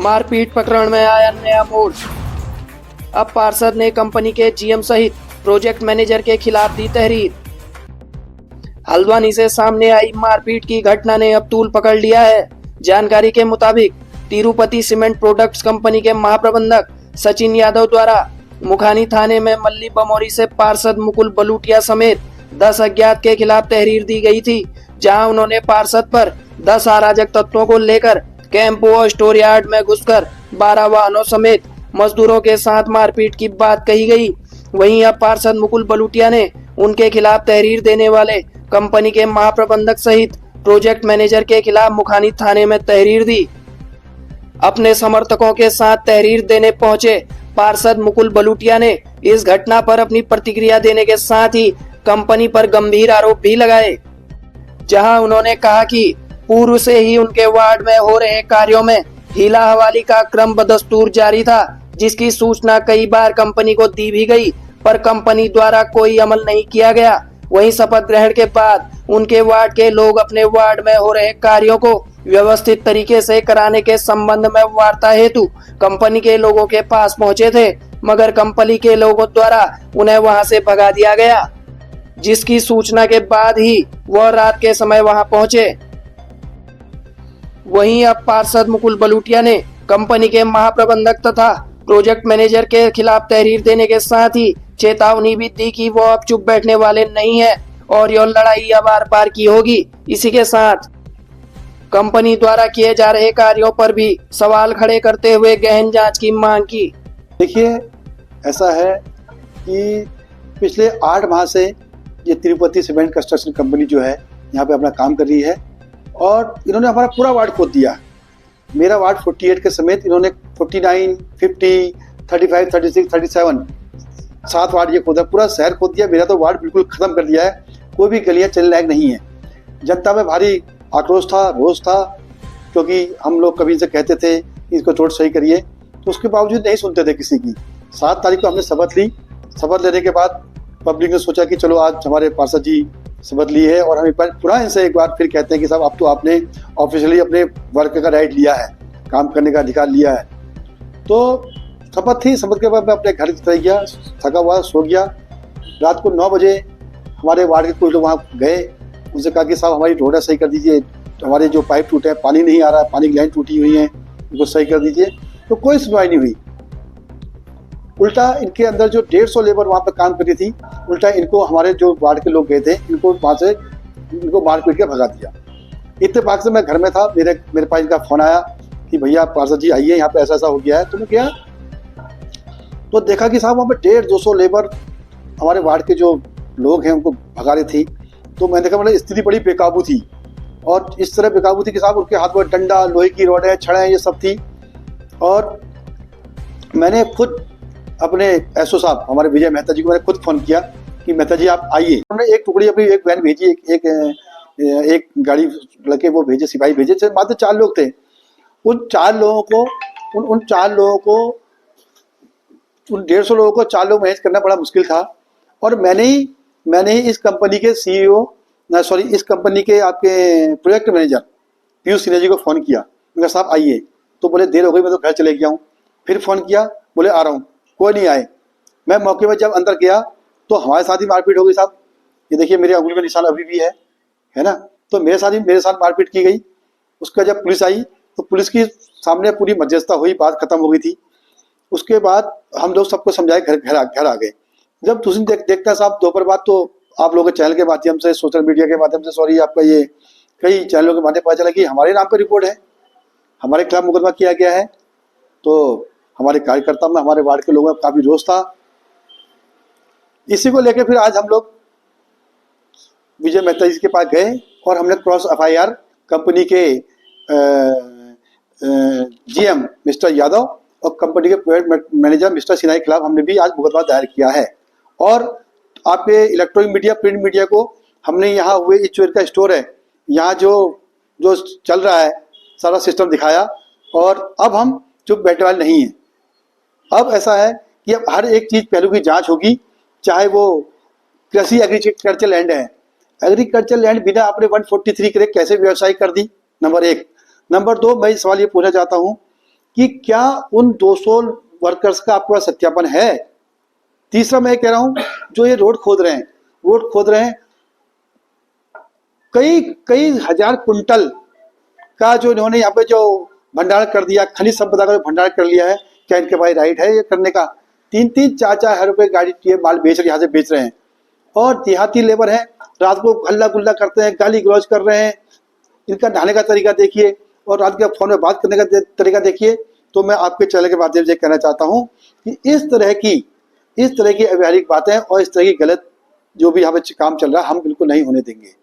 मारपीट प्रकरण में आया नया मोड़। अब पार्षद ने कंपनी के जीएम सहित प्रोजेक्ट मैनेजर के खिलाफ दी तहरीर। हल्द्वानी से सामने आई मारपीट की घटना ने अब तूल पकड़ लिया है। जानकारी के मुताबिक तिरुपति सीमेंट प्रोडक्ट्स कंपनी के महाप्रबंधक सचिन यादव द्वारा मुखानी थाने में मल्ली बमोरी से पार्षद मुकुल बलूटिया समेत 10 अज्ञात के खिलाफ तहरीर दी गई थी, जहां उन्होंने पार्षद पर 10 अराजक तत्वों को लेकर कैंप व स्टोर यार्ड में घुसकर 12 वाहनों समेत मजदूरों के साथ मारपीट की बात कही गई। वहीं अब पार्षद मुकुल बलूटिया ने उनके खिलाफ तहरीर देने वाले कंपनी के महाप्रबंधक सहित प्रोजेक्ट मैनेजर के खिलाफ मुखानी थाने में तहरीर दी। अपने समर्थकों के साथ तहरीर देने पहुंचे पार्षद मुकुल बलूटिया ने इस घटना पर अपनी प्रतिक्रिया देने के साथ ही कंपनी पर गंभीर आरोप भी लगाए, जहां उन्होंने कहा कि पूर्व से ही उनके वार्ड में हो रहे कार्यों में हीला हवाली का क्रम बदस्तूर जारी था, जिसकी सूचना कई बार कंपनी को दी भी गई, पर कंपनी द्वारा कोई अमल नहीं किया गया। वहीं शपथ ग्रहण के बाद उनके वार्ड के लोग अपने वार्ड में हो रहे कार्यों को व्यवस्थित तरीके से कराने के संबंध में वार्ता हेतु कंपनी के लोगों के पास पहुंचे थे, मगर कंपनी के लोगों द्वारा उन्हें वहां से भगा दिया गया, जिसकी सूचना के बाद ही वह रात के समय वहां पहुंचे। वहीं अब पार्षद मुकुल बलूटिया ने कंपनी के महाप्रबंधक तथा प्रोजेक्ट मैनेजर के खिलाफ तहरीर देने के साथ ही चेतावनी भी दी कि वो अब चुप बैठने वाले नहीं है और यह लड़ाई अब आर पार की होगी। इसी के साथ कंपनी द्वारा किए जा रहे कार्यों पर भी सवाल खड़े करते हुए गहन जांच की मांग की। देखिए, ऐसा है कि पिछले 8 माह से ये तिरुपति सीमेंट कंस्ट्रक्शन कंपनी जो है यहाँ पे अपना काम कर रही है और इन्होंने हमारा पूरा वार्ड खोद दिया। मेरा वार्ड 48 के समेत इन्होंने 49, 50, 35, 36, 37 7 वार्ड ये खोदा, पूरा शहर खोद दिया। मेरा तो वार्ड बिल्कुल खत्म कर दिया है, कोई भी गलियां चलने लायक नहीं है। जनता में भारी आक्रोश था, रोष था, क्योंकि हम लोग कभी से कहते थे इसको रोड सही करिए, तो उसके बावजूद नहीं सुनते थे किसी की। 7 तारीख को हमने शपथ ली। शपथ लेने के बाद पब्लिक ने सोचा कि चलो आज हमारे पार्षद जी शपथ ली है और हम पुनः इनसे एक बार फिर कहते हैं कि साहब अब तो आपने ऑफिशियली अपने वर्क का राइट लिया है, काम करने का अधिकार लिया है। तो शपथ थी, शपथ के बाद मैं अपने घर चला गया, थका हुआ सो गया। रात को 9 बजे हमारे वार्ड के कुछ लोग वहाँ गए, उनसे कहा कि साहब हमारी रोड सही कर दीजिए, हमारे जो पाइप टूटे हैं, पानी नहीं आ रहा है, पानी की लाइन टूटी हुई है, उनको सही कर दीजिए। तो कोई सुनवाई नहीं हुई। उल्टा इनके अंदर जो 150 लेबर वहाँ पे काम कर रही थी, उल्टा इनको हमारे जो वार्ड के लोग गए थे, इनको वहाँ से इनको मार पीट के भगा दिया। इत्तेफाक से मैं घर में था, मेरे पास इनका फोन आया कि भैया पार्षद जी आइए, यहाँ पे ऐसा ऐसा हो गया है। तो मैं गया तो देखा कि साहब वहाँ पे 150-200 लेबर हमारे वार्ड के जो लोग हैं उनको भगा रही थी। तो मैंने देखा मतलब स्थिति बड़ी बेकाबू थी और इस तरह बेकाबू थी कि साहब उनके हाथ में डंडा, लोहे की रोडें, छड़ें, ये सब थी। और मैंने खुद अपने एसओ साहब हमारे विजय मेहता जी को मैंने खुद फोन किया कि मेहता जी आप आइए। उन्होंने एक टुकड़ी अपनी एक वैन भेजी, एक गाड़ी लगे वो भेजे, सिपाही भेजे, मात्र 4 लोग थे। उन 4 लोगों को उन 4 लोगों को उन 150 लोगों को 4 लोग मैनेज करना बड़ा मुश्किल था। और मैंने ही इस कंपनी के सीईओ इस कंपनी के आपके प्रोजेक्ट मैनेजर पीयूष सिन्हा जी को फ़ोन किया। मैं कहा साहब आइए, तो बोले देर हो गई, मैं तो घर चले गया हूँ। फिर फ़ोन किया, बोले आ रहा हूँ, कोई नहीं आए। मैं मौके पर जब अंदर गया तो हमारे साथ ही मारपीट हो गई साहब। ये देखिए मेरी उंगली में निशान अभी भी है ना। तो मेरे साथ मारपीट की गई। उसका जब पुलिस आई तो पुलिस की सामने पूरी मध्यस्थता हुई, बात खत्म हो गई थी। उसके बाद हम लोग सबको समझाए घर आ गए। जब दूसरी देखता साहब दोपहर बाद तो आप लोगों के चैनल के माध्यम से, सोशल मीडिया के माध्यम से, सॉरी आपका ये कई चैनलों के माध्यम पता चला कि हमारे नाम पर रिपोर्ट है, हमारे खिलाफ मुकदमा किया गया है। तो हमारे कार्यकर्ता में, हमारे वार्ड के लोगों में काफ़ी रोष था। इसी को लेकर फिर आज हम लोग विजय मेहता जी के पास गए और हमने क्रॉस एफआईआर कंपनी के जीएम मिस्टर यादव और कंपनी के प्रोजेक्ट मैनेजर मिस्टर सिन्हा के खिलाफ हमने भी आज मुकदमा दायर किया है। और आपके इलेक्ट्रॉनिक मीडिया, प्रिंट मीडिया को हमने यहाँ हुए इस चोर का स्टोर है, यहाँ जो चल रहा है सारा सिस्टम दिखाया। और अब हम चुप बैठने वाले नहीं हैं। अब ऐसा है कि अब हर एक चीज़ पहलू की जांच होगी, चाहे वो कृषि एग्रीकल्चर लैंड है। एग्रीकल्चर लैंड बिना आपने 143 करे कैसे व्यवसाय कर दी, नंबर 1। नंबर 2, मैं सवाल ये पूछना चाहता हूँ कि क्या उन 200 वर्कर्स का आपके पास सत्यापन है। तीसरा मैं कह रहा हूं, जो ये रोड खोद रहे हैं, कई कई हजार कुंटल का जो इन्होंने यहाँ पे जो भंडार कर दिया, खनिज संपदा का जो भंडार कर लिया है, क्या इनके भाई राइट है ये करने का? 3-4 हजार रुपए गाड़ी ये माल यहाँ से बेच रहे हैं, और देहाती लेबर है, रात को हल्ला गुल्ला करते हैं, गाली गलौज कर रहे हैं। इनका नहाने का तरीका देखिए और रात के फोन में बात करने का तरीका देखिए। तो मैं आपके चैनल के माध्यम से कहना चाहता हूँ कि इस तरह की अव्यावहारिक बातें और इस तरह की गलत जो भी यहाँ पे काम चल रहा है, हम बिल्कुल नहीं होने देंगे।